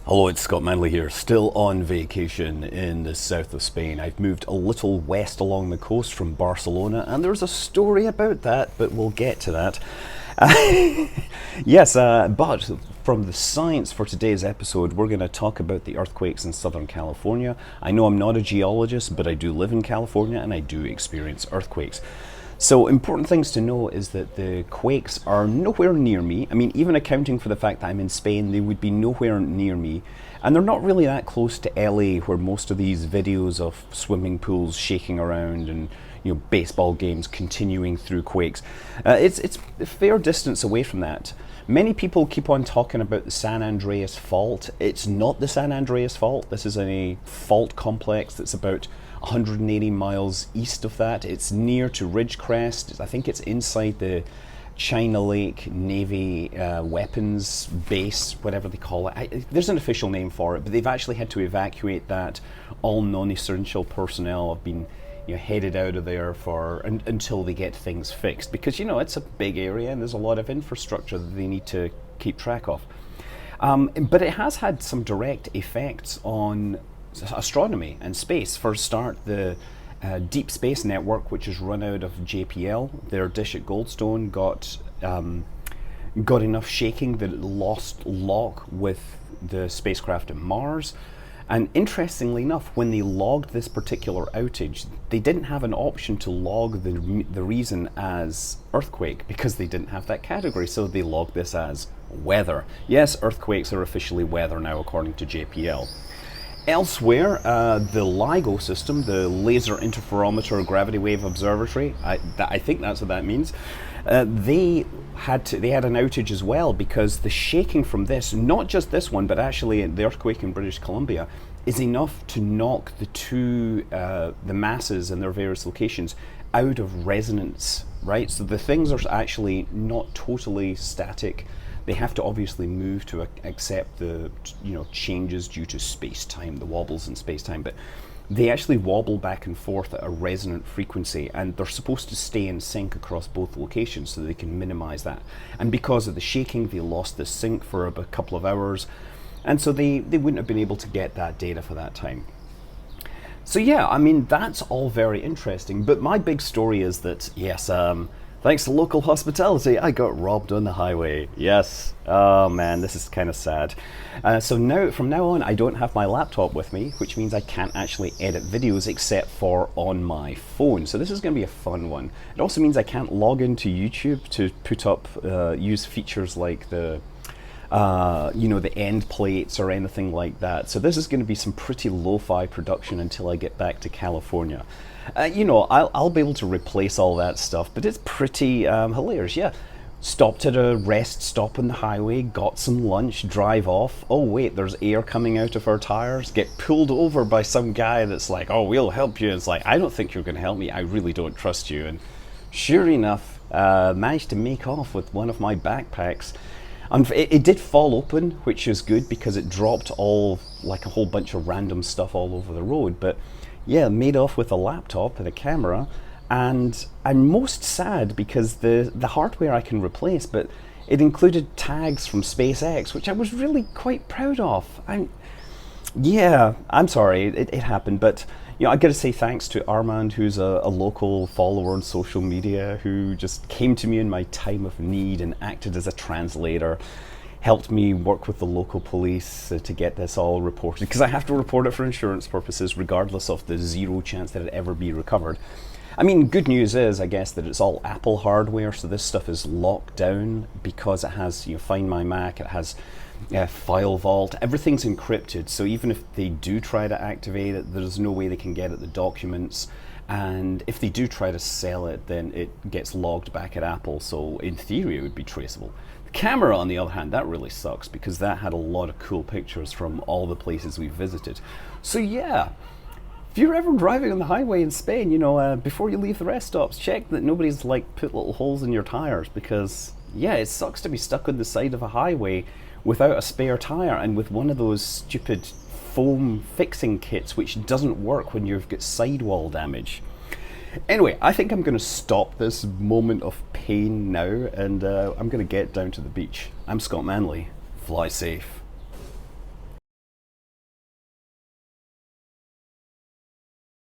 Hello, it's Scott Manley here, still on vacation in the south of Spain. I've moved a little west along the coast from Barcelona, and there's a story about that, but we'll get to that. But from the science for today's episode, we're going to talk about the earthquakes in Southern California. I know I'm not a geologist, but I do live in California and I do experience earthquakes. So important things to know is that the quakes are nowhere near me. I mean, even accounting for the fact that I'm in Spain, they would be nowhere near me. And they're not really that close to LA, where most of these videos of swimming pools shaking around and baseball games continuing through quakes. It's a fair distance away from that. Many people keep on talking about the San Andreas Fault. It's not the San Andreas Fault. This is a fault complex that's about 180 miles east of that. It's near to Ridgecrest. I think it's inside the China Lake Navy weapons base, whatever they call it. There's an official name for it, but they've actually had to evacuate that. All non-essential personnel have been headed out of there until they get things fixed, because it's a big area and there's a lot of infrastructure that they need to keep track of. But it has had some direct effects on astronomy and space. For a start, the Deep Space Network, which is run out of JPL, their dish at Goldstone got enough shaking that it lost lock with the spacecraft at Mars. And interestingly enough, when they logged this particular outage, they didn't have an option to log the reason as earthquake, because they didn't have that category, so they logged this as weather. Yes, earthquakes are officially weather now, according to JPL. Elsewhere, the LIGO system, the Laser Interferometer Gravity Wave Observatory, I think that's what that means, they had an outage as well, because the shaking from this, not just this one, but actually the earthquake in British Columbia, is enough to knock the masses in their various locations out of resonance, right? So the things are actually not totally static. They have to obviously move to accept the changes due to space-time, the wobbles in space-time, but they actually wobble back and forth at a resonant frequency, and they're supposed to stay in sync across both locations so they can minimize that. And because of the shaking, they lost the sync for a couple of hours, and so they wouldn't have been able to get that data for that time. So yeah, I mean, that's all very interesting, but my big story is that, yes, thanks to local hospitality, I got robbed on the highway. Yes. Oh man, this is kind of sad. So from now on, I don't have my laptop with me, which means I can't actually edit videos except for on my phone. So this is going to be a fun one. It also means I can't log into YouTube to put up, use features like the end plates or anything like that. So this is going to be some pretty lo-fi production until I get back to California. I'll be able to replace all that stuff, but it's pretty hilarious. Yeah, stopped at a rest stop on the highway, got some lunch, drive off. Oh wait, there's air coming out of our tires. Get pulled over by some guy that's like, "Oh, we'll help you." It's like, I don't think you're going to help me. I really don't trust you. And sure enough, managed to make off with one of my backpacks. It did fall open, which is good because it dropped a whole bunch of random stuff all over the road. But yeah, made off with a laptop and a camera, and I'm most sad because the hardware I can replace, but it included tags from SpaceX, which I was really quite proud of. I'm sorry, it happened, but I got to say thanks to Armand, who's a local follower on social media, who just came to me in my time of need and acted as a translator. Helped me work with the local police to get this all reported, because I have to report it for insurance purposes regardless of the zero chance that it ever be recovered. I mean, good news is, I guess, that it's all Apple hardware, so this stuff is locked down because it has Find My Mac, it has File Vault, everything's encrypted, so even if they do try to activate it, there's no way they can get at the documents. And if they do try to sell it, then it gets logged back at Apple, so in theory it would be traceable. The camera, on the other hand, that really sucks, because that had a lot of cool pictures from all the places we visited. So yeah, if you're ever driving on the highway in Spain, before you leave the rest stops, check that nobody's put little holes in your tires, because yeah, it sucks to be stuck on the side of a highway without a spare tire and with one of those stupid foam fixing kits which doesn't work when you've got sidewall damage. Anyway, I think I'm going to stop this moment of pain now, and I'm going to get down to the beach. I'm Scott Manley. Fly safe.